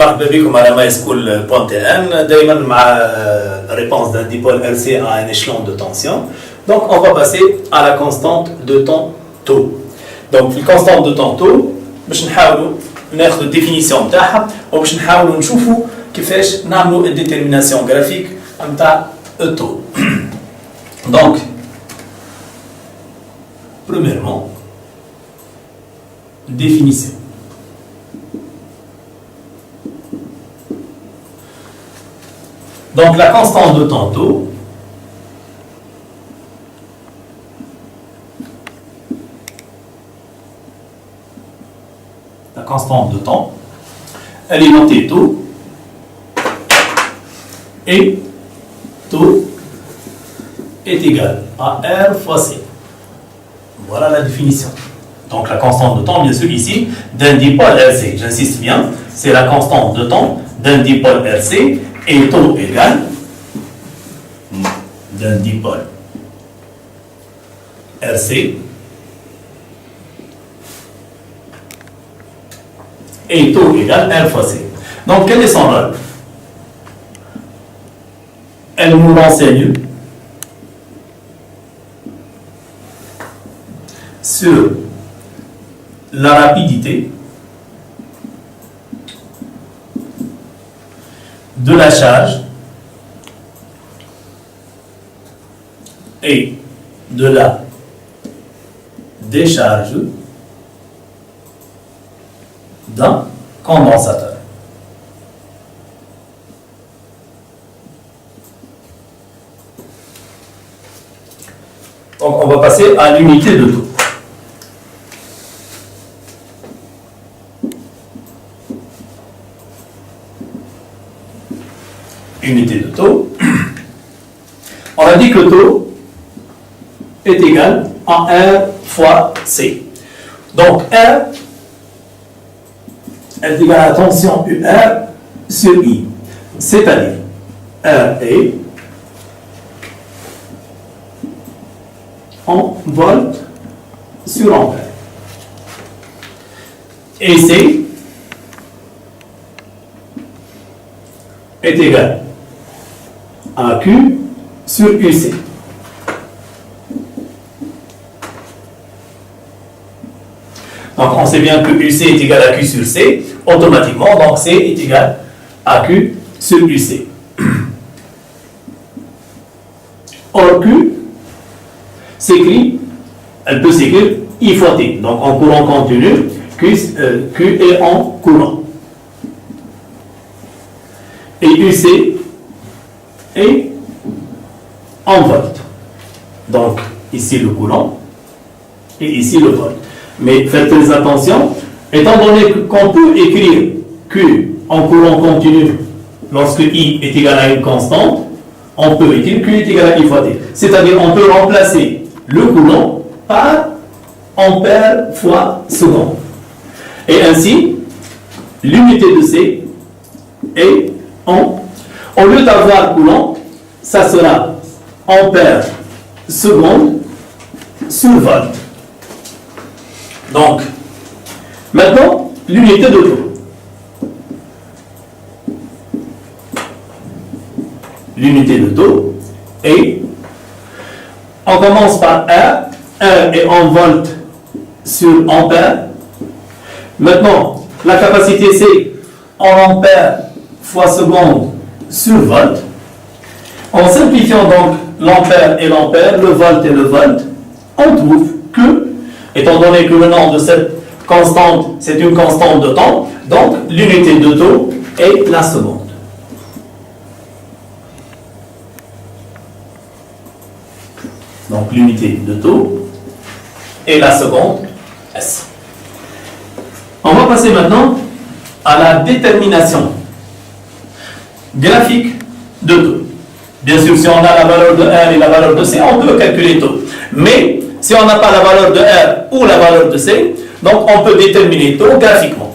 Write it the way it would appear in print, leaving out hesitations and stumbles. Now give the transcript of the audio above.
مرحبا بكم على myschool.tn. دائما مع réponse d'un dipôle RC à un échelon de tension. Donc on va passer à la constante de temps tau. Donc la constante de temps tau باش نحاولوا ناخذوا الديفينيسيون نتاعها وباش نحاولوا نشوفوا كيفاش نعملوا الديترميناسيون جرافيك نتاع التو. Donc premièrement définition. Donc la constante de temps tau de temps, elle est notée tau et tau est égal à R fois C. Voilà la définition. Donc la constante de temps, bien sûr ici, d'un dipôle RC, j'insiste bien, c'est la constante de temps d'un dipôle RC et tau égale d'un dipôle RC et tau égale R fois C. Donc, quel est son rôle? Elle nous renseigne sur la rapidité de la charge et de la décharge d'un condensateur. Donc on va passer à l'unité de tau. Unité de tau. On a dit que tau est égal à R fois C. Donc R est égal à la tension UR sur I. C'est-à-dire R est en volts sur ampère. Et C est égal à Q sur UC. Donc on sait bien que UC est égal à Q sur C, automatiquement, donc C est égal à Q sur UC. Or Q s'écrit, elle peut s'écrire I fois T. Donc en courant continu, Q est en courant. Et UC est en volt. Donc ici le courant et ici le volt. Mais faites très attention, étant donné qu'on peut écrire Q en courant continu lorsque I est égal à une constante, on peut écrire Q est égal à I fois T. C'est-à-dire on peut remplacer le courant par ampère fois seconde. Et ainsi, l'unité de C est au lieu d'avoir courant, ça sera ampère seconde sur volt. Donc, maintenant, l'unité de tau. L'unité de tau est, on commence par R. R est en volts sur ampère. Maintenant, la capacité c'est en ampère fois seconde sur volt. En simplifiant donc l'ampère et l'ampère, le volt et le volt, on trouve que, étant donné que le nom de cette constante, c'est une constante de temps, donc l'unité de tau est la seconde. Donc l'unité de tau est la seconde S. On va passer maintenant à la détermination graphique de tau. Bien sûr, si on a la valeur de R et la valeur de C, on peut calculer tau. Mais si on n'a pas la valeur de R ou la valeur de C, donc on peut déterminer tau graphiquement.